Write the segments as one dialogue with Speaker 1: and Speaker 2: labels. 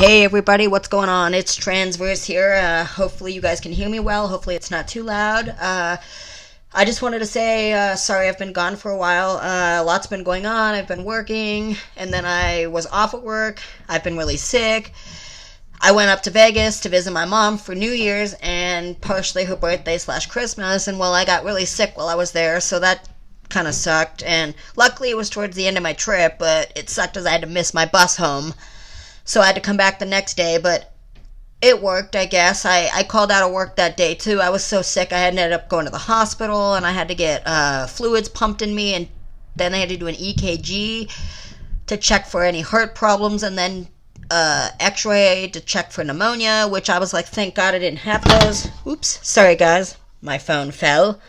Speaker 1: Hey everybody, what's going on? It's Transverse here. Hopefully you guys can hear me well. Hopefully it's not too loud. I just wanted to say sorry I've been gone for a while. A lot's been going on. I've been working, and then I was off at work. I've been really sick. I went up to Vegas to visit my mom for New Year's and partially her birthday / Christmas, and well, I got really sick while I was there, so that kind of sucked. And luckily it was towards the end of my trip, but it sucked as I had to miss my bus home. So I had to come back the next day, but it worked, I guess. I called out of work that day, too. I was so sick, I had ended up going to the hospital, and I had to get fluids pumped in me, and then they had to do an EKG to check for any heart problems, and then x-ray to check for pneumonia, which I was like, thank God I didn't have those. Oops, sorry, guys. My phone fell.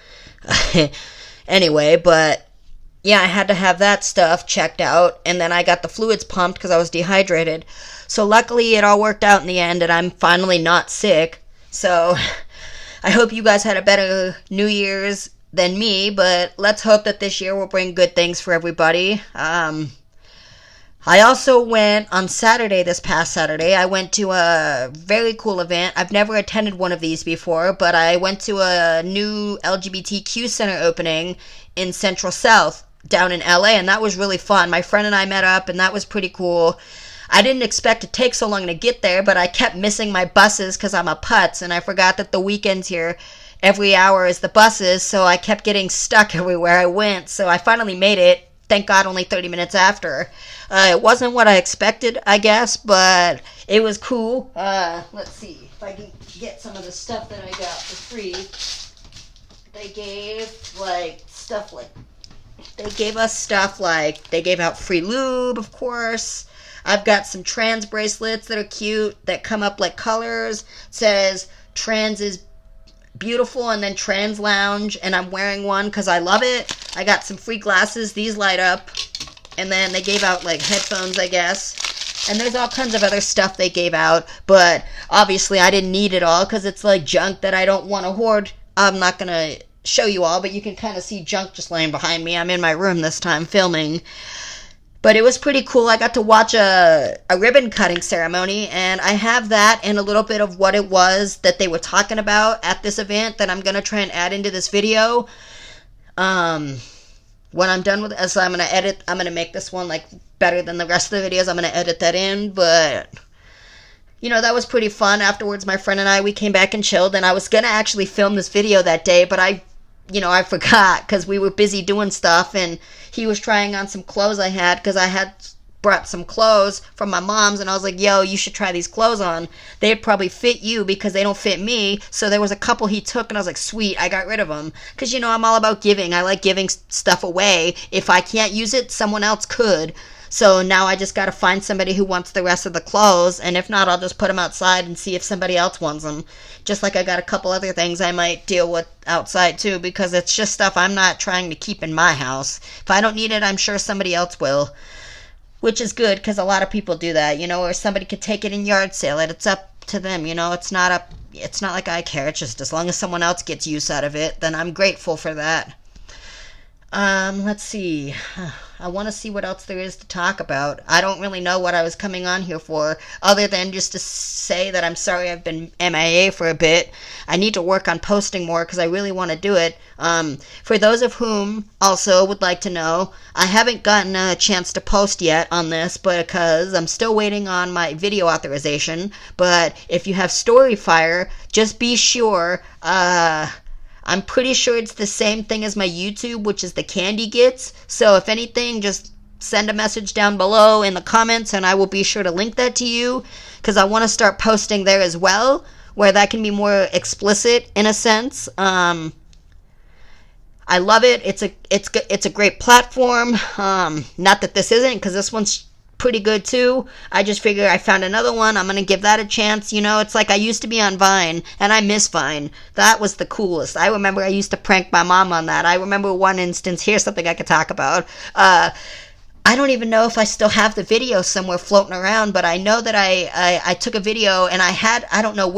Speaker 1: Anyway, but yeah, I had to have that stuff checked out, and then I got the fluids pumped because I was dehydrated. So luckily it all worked out in the end, and I'm finally not sick. So I hope you guys had a better New Year's than me, but let's hope that this year will bring good things for everybody. I also went on Saturday, this past Saturday, I went to a very cool event. I've never attended one of these before, but I went to a new LGBTQ center opening in Central South down in LA, and that was really fun. My friend and I met up, and that was pretty cool. I didn't expect to take so long to get there, but I kept missing my buses because I'm a putz, and I forgot that the weekends here, every hour is the buses, so I kept getting stuck everywhere I went, so I finally made it. Thank God, only 30 minutes after. It wasn't what I expected, I guess, but it was cool. Let's see if I can get some of the stuff that I got for free. They gave, us stuff like, they gave out free lube, of course. I've got some trans bracelets that are cute, that come up like colors. It says, trans is beautiful, and then trans lounge, and I'm wearing one because I love it. I got some free glasses. These light up. And then they gave out, like, headphones, I guess. And there's all kinds of other stuff they gave out. But obviously I didn't need it all because it's, like, junk that I don't want to hoard. I'm not going to show you all, but you can kind of see junk just laying behind me. I'm in my room this time filming. But it was pretty cool. I got to watch a ribbon cutting ceremony, and I have that and a little bit of what it was that they were talking about at this event that I'm going to try and add into this video. When I'm done with it, so I'm going to edit, I'm going to make this one like better than the rest of the videos. I'm going to edit that in, but you know, that was pretty fun. Afterwards, my friend and I, we came back and chilled, and I was going to actually film this video that day, but I forgot because we were busy doing stuff, and he was trying on some clothes I had because I had brought some clothes from my mom's, and I was like, yo, you should try these clothes on. They'd probably fit you because they don't fit me. So there was a couple he took, and I was like, sweet, I got rid of them. Because, I'm all about giving. I like giving stuff away. If I can't use it, someone else could. So now I just got to find somebody who wants the rest of the clothes, and if not, I'll just put them outside and see if somebody else wants them. Just like I got a couple other things I might deal with outside too, because it's just stuff I'm not trying to keep in my house. If I don't need it, I'm sure somebody else will. Which is good, because a lot of people do that, or somebody could take it in yard sale, and it's up to them, it's not like I care, it's just as long as someone else gets use out of it, then I'm grateful for that. Let's see. I want to see what else there is to talk about. I don't really know what I was coming on here for, other than just to say that I'm sorry I've been MIA for a bit. I need to work on posting more because I really want to do it. For those of whom also would like to know, I haven't gotten a chance to post yet on this because I'm still waiting on my video authorization. But if you have Storyfire, just be sure, I'm pretty sure it's the same thing as my YouTube, which is the Candy Gits. So if anything, just send a message down below in the comments, and I will be sure to link that to you, because I want to start posting there as well, where that can be more explicit in a sense. I love it. It's a great platform. Not that this isn't, because this one's pretty good too. I just figure I found another one. I'm gonna give that a chance. It's like I used to be on Vine, and I miss Vine. That was the coolest. I remember I used to prank my mom on that. I remember one instance. Here's something I could talk about. I don't even know if I still have the video somewhere floating around, but I know that I took a video, and I had, I don't know,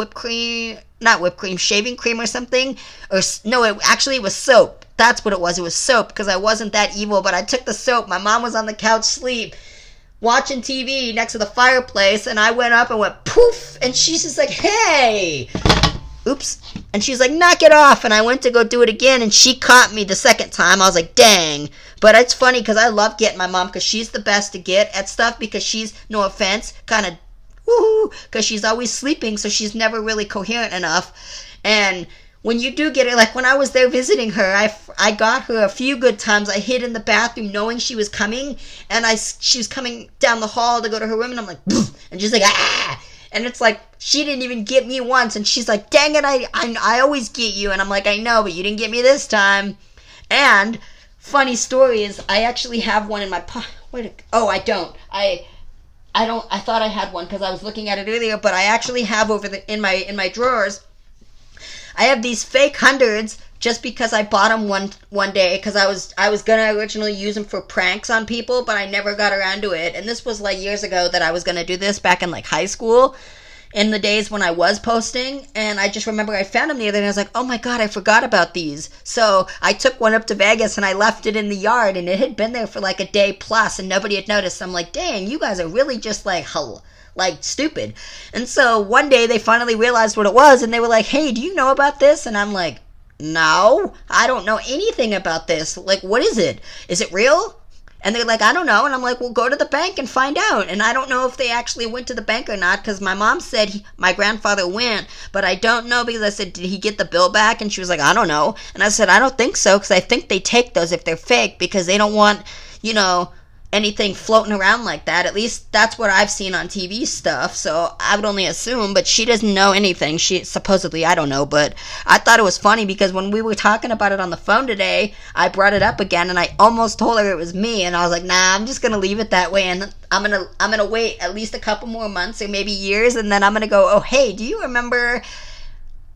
Speaker 1: shaving cream or something, or no, it was soap. That's what it was. It was soap, because I wasn't that evil, but I took the soap. My mom was on the couch asleep, watching TV next to the fireplace, and I went up and went poof, and she's just like, hey, oops, and she's like, knock it off, and I went to go do it again, and she caught me the second time. I was like, dang. But it's funny because I love getting my mom, because she's the best to get at stuff, because she's, no offense, kind of woohoo, because she's always sleeping, so she's never really coherent enough. And when you do get it, like when I was there visiting her, I got her a few good times. I hid in the bathroom knowing she was coming, and she was coming down the hall to go to her room, and I'm like, poof, and she's like, ah, and it's like, she didn't even get me once, and she's like, dang it, I always get you, and I'm like, I know, but you didn't get me this time. And funny story is, I actually have one in my oh, I don't. I thought I had one because I was looking at it earlier, but I actually have in my drawers. I have these fake hundreds just because I bought them one day, because I was gonna originally use them for pranks on people, but I never got around to it. And this was like years ago that I was gonna do this, back in like high school, in the days when I was posting. And I just remember I found them the other day, and I was like, oh my god, I forgot about these. So I took one up to Vegas and I left it in the yard, and it had been there for like a day plus, and nobody had noticed. I'm like, dang, you guys are really just like stupid. And so one day they finally realized what it was, and they were like, hey, do you know about this? And I'm like, no, I don't know anything about this. Like, what is it? Is it real? And they're like, I don't know. And I'm like, well, go to the bank and find out. And I don't know if they actually went to the bank or not, because my mom said my grandfather went, but I don't know, because I said, did he get the bill back? And she was like, I don't know. And I said, I don't think so, because I think they take those if they're fake, because they don't want, anything floating around like that. At least that's what I've seen on TV stuff, so I would only assume. But she doesn't know anything. She supposedly, I don't know, but I thought it was funny because when we were talking about it on the phone today, I brought it up again, and I almost told her it was me, and I was like, nah, I'm just gonna leave it that way, and I'm gonna wait at least a couple more months or maybe years, and then I'm gonna go, oh hey, do you remember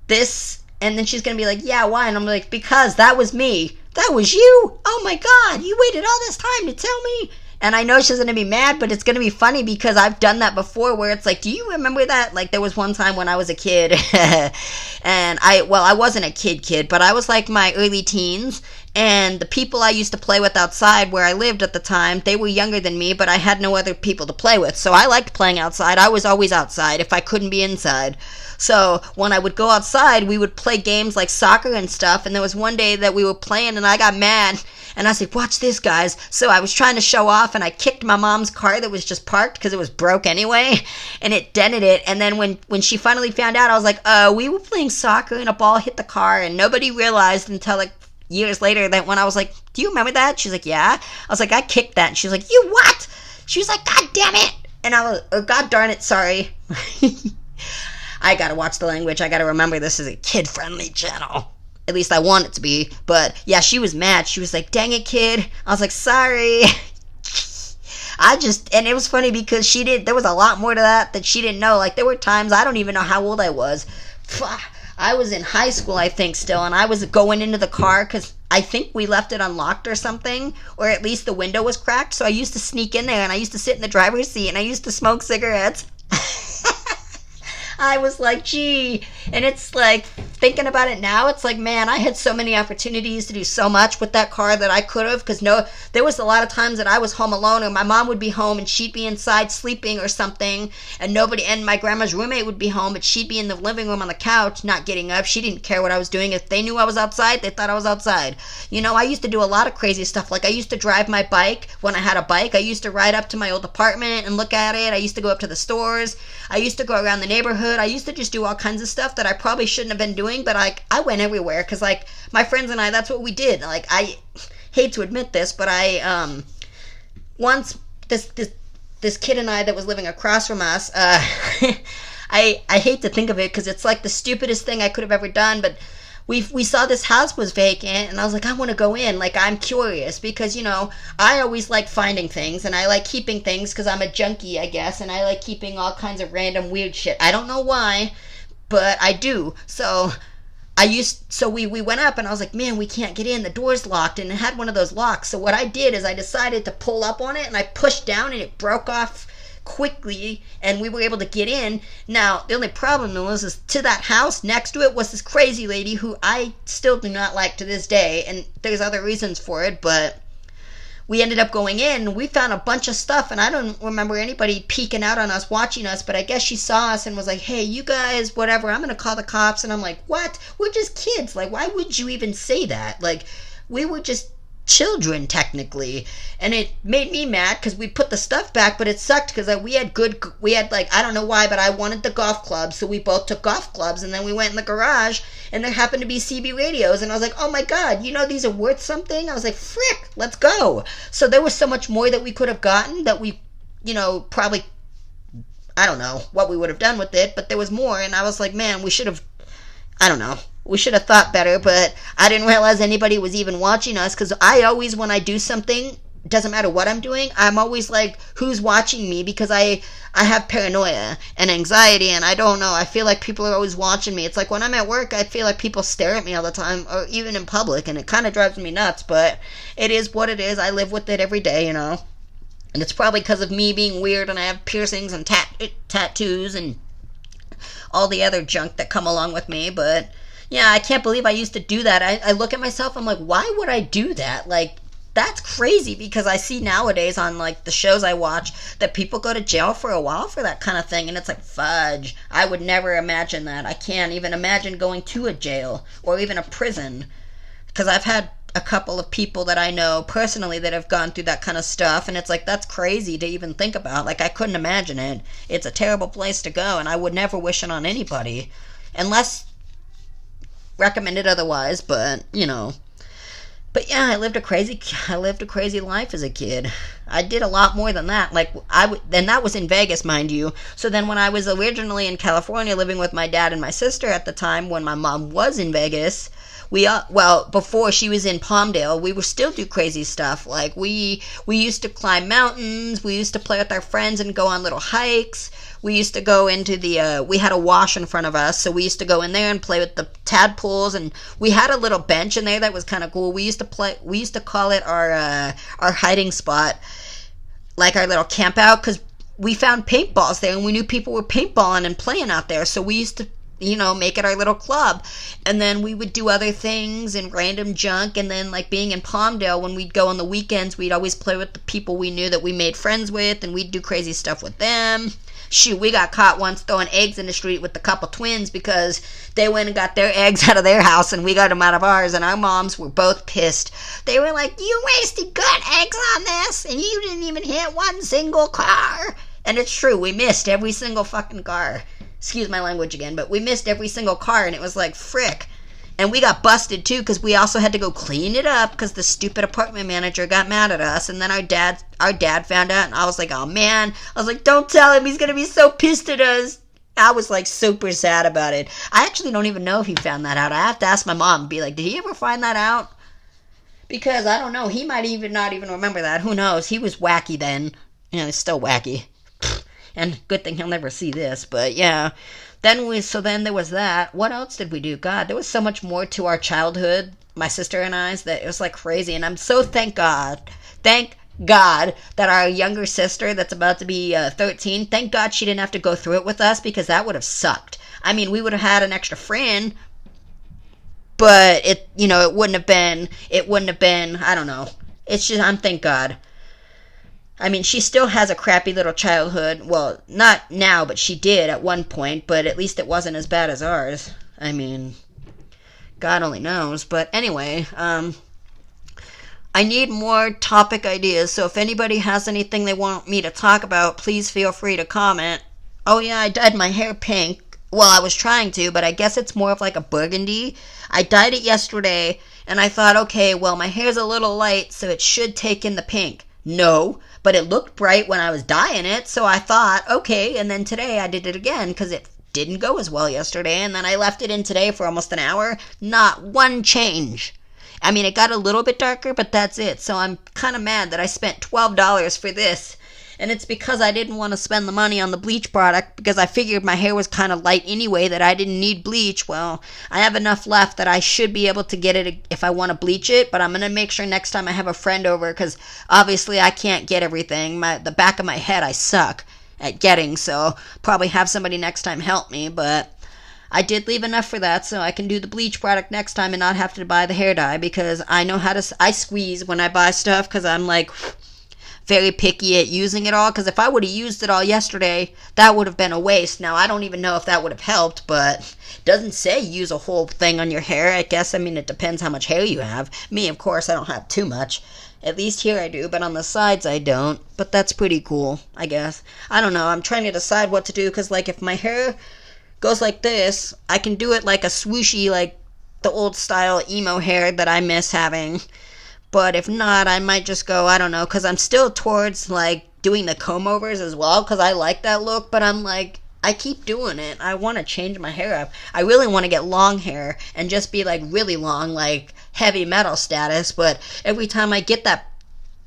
Speaker 1: this? And then she's gonna be like, yeah, why? And I'm like, because that was me. That was you? Oh my god, you waited all this time to tell me? And I know she's going to be mad, but it's going to be funny because I've done that before, where it's like, do you remember that? Like, there was one time when I was a kid, and I wasn't a kid, but I was like my early teens, and the people I used to play with outside where I lived at the time, they were younger than me, but I had no other people to play with. So I liked playing outside. I was always outside if I couldn't be inside. So when I would go outside, we would play games like soccer and stuff, and there was one day that we were playing, and I got mad, and I said, watch this, guys. So I was trying to show off, and I kicked my mom's car that was just parked because it was broke anyway, and it dented it. And then when she finally found out, I was like, we were playing soccer, and a ball hit the car, and nobody realized until like years later that when I was like, do you remember that? She's like, yeah. I was like, I kicked that. And she was like, you what? She was like, god damn it. And I was, oh, god darn it, sorry. I gotta watch the language. I gotta remember this is a kid-friendly channel. At least I want it to be. But yeah, she was mad. She was like, dang it, kid. I was like, sorry. And it was funny because there was a lot more to that she didn't know. Like, there were times, I don't even know how old I was. I was in high school, I think, still, and I was going into the car because I think we left it unlocked or something, or at least the window was cracked, so I used to sneak in there, and I used to sit in the driver's seat, and I used to smoke cigarettes. I was like, gee, and it's like, thinking about it now, it's like, man, I had so many opportunities to do so much with that car that I could have, because there was a lot of times that I was home alone, or my mom would be home, and she'd be inside sleeping or something, and my grandma's roommate would be home, but she'd be in the living room on the couch, not getting up. She didn't care what I was doing. If they knew I was outside, they thought I was outside. I used to do a lot of crazy stuff. Like, I used to drive my bike when I had a bike. I used to ride up to my old apartment and look at it. I used to go up to the stores. I used to go around the neighborhood. I used to just do all kinds of stuff that I probably shouldn't have been doing, but I went everywhere because, like, my friends and I, that's what we did. Like, I hate to admit this, but once this kid and I that was living across from us, I hate to think of it because it's like the stupidest thing I could have ever done, but we saw this house was vacant, and I was like, I want to go in. Like, I'm curious because, I always like finding things, and I like keeping things because I'm a junkie, I guess, and I like keeping all kinds of random weird shit. I don't know why, but I do. So we went up, and I was like, man, we can't get in. The door's locked, and it had one of those locks. So what I did is I decided to pull up on it, and I pushed down, and it broke off quickly, and we were able to get in. Now, the only problem is to that house next to it was this crazy lady who I still do not like to this day, and there's other reasons for it, but we ended up going in, and we found a bunch of stuff, and I don't remember anybody peeking out on us, watching us, but I guess she saw us and was like, hey, you guys, whatever, I'm gonna call the cops. And I'm like, what? We're just kids. Like, why would you even say that? Like, we were just children, technically. And it made me mad because we put the stuff back, but it sucked because we had like, I don't know why, but I wanted the golf clubs, so we both took golf clubs, and then we went in the garage, and there happened to be CB radios, and I was like, oh my god, these are worth something? I was like, frick, let's go. So there was so much more that we could have gotten that we, probably, I don't know what we would have done with it, but there was more, and I was like, man, we should have, I don't know, we should have thought better, but I didn't realize anybody was even watching us, because I always, when I do something, doesn't matter what I'm doing, I'm always like, who's watching me? Because I have paranoia and anxiety, and I don't know, I feel like people are always watching me. It's like when I'm at work, I feel like people stare at me all the time, or even in public, and it kind of drives me nuts, but it is what it is. I live with it every day, and it's probably because of me being weird, and I have piercings and tattoos and all the other junk that come along with me. But yeah, I can't believe I used to do that. I look at myself, I'm like, why would I do that? Like, that's crazy, because I see nowadays on like the shows I watch that people go to jail for a while for that kind of thing, and it's like, fudge, I would never imagine that. I can't even imagine going to a jail or even a prison, because I've had a couple of people that I know personally that have gone through that kind of stuff, and it's like, that's crazy to even think about. Like, I couldn't imagine it. It's a terrible place to go, and I would never wish it on anybody unless recommended otherwise. But But yeah, I lived a crazy life as a kid. I did a lot more than that. Like, and that was in Vegas, mind you. So then when I was originally in California living with my dad and my sister at the time, when my mom was in Vegas, before she was in Palmdale, we would still do crazy stuff. Like, we used to climb mountains, we used to play with our friends and go on little hikes. We used to go into we had a wash in front of us, so we used to go in there and play with the tadpoles, and we had a little bench in there that was kind of cool. We used to call it our hiding spot, like our little camp out, because we found paintballs there, and we knew people were paintballing and playing out there, so we used to, make it our little club. And then we would do other things and random junk, and then, like, being in Palmdale, when we'd go on the weekends, we'd always play with the people we knew that we made friends with, and we'd do crazy stuff with them. Shoot, we got caught once throwing eggs in the street with a couple twins because they went and got their eggs out of their house and we got them out of ours, and our moms were both pissed. They were like, you wasted good eggs on this, and you didn't even hit one single car. And it's true, we missed every single fucking car. Excuse my language again, but we missed every single car, and it was like, frick. And we got busted too, because we also had to go clean it up because the stupid apartment manager got mad at us. And then our dad found out, and I was like, oh man. I was like, don't tell him, he's gonna be so pissed at us. I was like super sad about it. I actually don't even know if he found that out. I have to ask my mom and be like, did he ever find that out? Because I don't know, he might even not even remember that. Who knows? He was wacky then. He's still wacky. And good thing he'll never see this, but yeah. Then there was that. What else did we do? God, there was so much more to our childhood, my sister and I's, that it was like crazy. And I'm so thank God that our younger sister that's about to be 13, thank God she didn't have to go through it with us, because that would have sucked. I mean, we would have had an extra friend, but it wouldn't have been, I don't know. It's just, thank God. I mean, she still has a crappy little childhood. Well, not now, but she did at one point, but at least it wasn't as bad as ours. I mean, God only knows. But anyway, I need more topic ideas, so if anybody has anything they want me to talk about, please feel free to comment. Oh yeah, I dyed my hair pink. Well, I was trying to, but I guess it's more of like a burgundy. I dyed it yesterday, and I thought, okay, well, my hair's a little light, so it should take in the pink. No, but it looked bright when I was dyeing it, so I thought, okay, and then today I did it again because it didn't go as well yesterday, and then I left it in today for almost an hour. Not one change. I mean, it got a little bit darker, but that's it, so I'm kind of mad that I spent $12 for this, and it's because I didn't want to spend the money on the bleach product, because I figured my hair was kind of light anyway, that I didn't need bleach. Well, I have enough left that I should be able to get it if I want to bleach it, but I'm going to make sure next time I have a friend over, because obviously I can't get everything. The back of my head I suck at getting, so probably have somebody next time help me, but I did leave enough for that so I can do the bleach product next time and not have to buy the hair dye, because I know how to, I squeeze when I buy stuff because I'm like very picky at using it all, because if I would have used it all yesterday, that would have been a waste. Now, I don't even know if that would have helped, but it doesn't say use a whole thing on your hair. I guess, I mean, it depends how much hair you have. Me, of course, I don't have too much. At least here I do, but on the sides I don't. But that's pretty cool, I guess. I don't know. I'm trying to decide what to do, because, like, if my hair goes like this, I can do it like a swooshy, like the old style emo hair that I miss having. But if not, I might just go, I don't know, because I'm still towards, like, doing the comb-overs as well, because I like that look, but I'm like, I keep doing it. I want to change my hair up. I really want to get long hair and just be, like, really long, like, heavy metal status, but every time I get that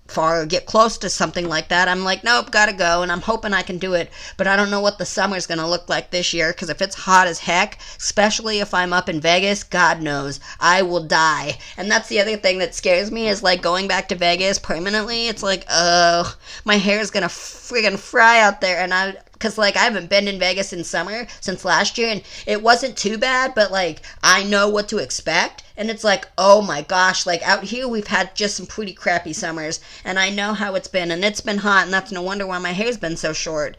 Speaker 1: far or get close to something like that, I'm like, nope, gotta go, and I'm hoping I can do it, but I don't know what the summer's gonna look like this year, because if it's hot as heck, especially if I'm up in Vegas, God knows, I will die. And that's the other thing that scares me, is like going back to Vegas permanently. It's like, oh, my hair's gonna friggin' fry out there, and because, like, I haven't been in Vegas in summer since last year, and it wasn't too bad, but, like, I know what to expect, and it's like, oh my gosh, like, out here we've had just some pretty crappy summers, and I know how it's been, and it's been hot, and that's no wonder why my hair's been so short.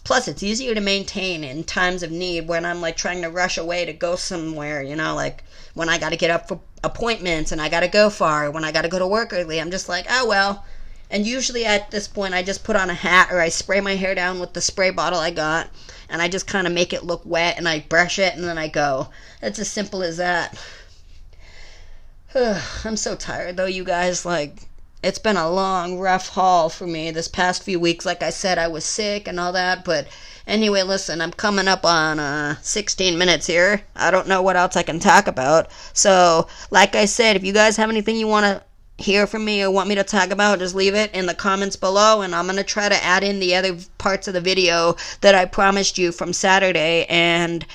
Speaker 1: Plus, it's easier to maintain in times of need when I'm, like, trying to rush away to go somewhere, you know, like, when I gotta get up for appointments, and I gotta go far, when I gotta go to work early, I'm just like, oh well. And usually at this point, I just put on a hat, or I spray my hair down with the spray bottle I got, and I just kind of make it look wet, and I brush it, and then I go. It's as simple as that. I'm so tired, though, you guys. Like, it's been a long, rough haul for me this past few weeks. Like I said, I was sick and all that, but anyway, listen, I'm coming up on 16 minutes here. I don't know what else I can talk about. So, like I said, if you guys have anything you want to hear from me or want me to talk about, just leave it in the comments below, and I'm going to try to add in the other parts of the video that I promised you from Saturday, and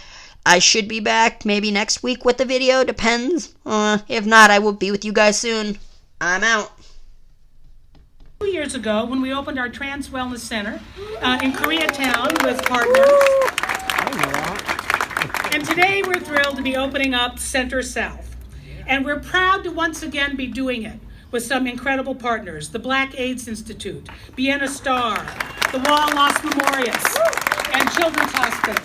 Speaker 1: I should be back maybe next week with the video, depends. If not, I will be with you guys soon. I'm out.
Speaker 2: 2 years ago, when we opened our Trans Wellness Center in Koreatown with partners. And today we're thrilled to be opening up Center South. And we're proud to once again be doing it with some incredible partners: the Black AIDS Institute, Vienna Star, the Wall Los Memorias, and Children's Hospital.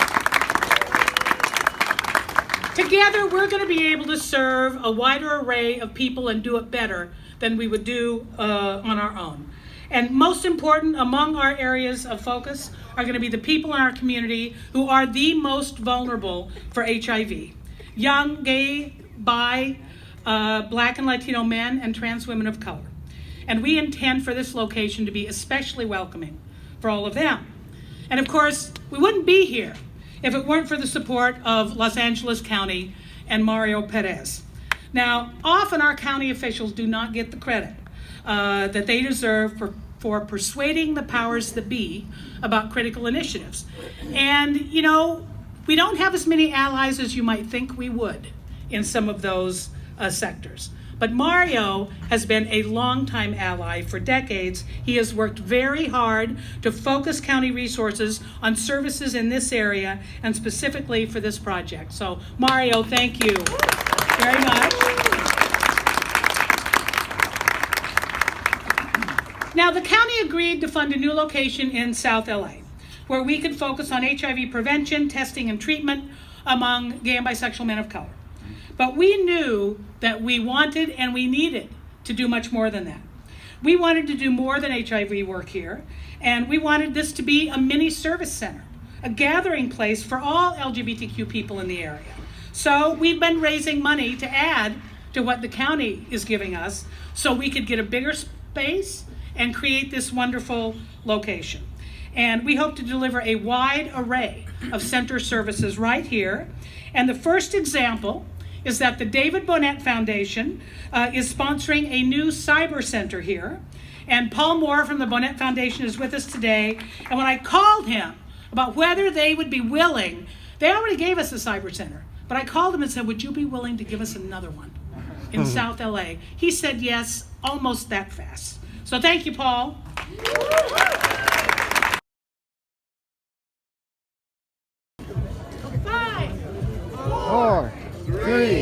Speaker 2: Together, we're going to be able to serve a wider array of people and do it better than we would do on our own. And most important, among our areas of focus are going to be the people in our community who are the most vulnerable for HIV: young, gay, bi, Black and Latino men, and trans women of color. And we intend for this location to be especially welcoming for all of them. And of course, we wouldn't be here if it weren't for the support of Los Angeles County and Mario Perez. Now, often our county officials do not get the credit that they deserve for persuading the powers that be about critical initiatives. And, you know, we don't have as many allies as you might think we would in some of those sectors. But Mario has been a longtime ally for decades. He has worked very hard to focus county resources on services in this area and specifically for this project. So Mario, thank you very much. Now, the county agreed to fund a new location in South LA where we could focus on HIV prevention, testing, and treatment among gay and bisexual men of color. But we knew that we wanted and we needed to do much more than that. We wanted to do more than HIV work here, and we wanted this to be a mini service center, a gathering place for all LGBTQ people in the area. So we've been raising money to add to what the county is giving us so we could get a bigger space and create this wonderful location. And we hope to deliver a wide array of center services right here. And the first example is that the David Bonnet Foundation is sponsoring a new cyber center here. And Paul Moore from the Bonnet Foundation is with us today. And when I called him about whether they would be willing, they already gave us a cyber center, but I called him and said, would you be willing to give us another one in South LA? He said yes, almost that fast. So thank you, Paul. Bye.
Speaker 3: 4, 3,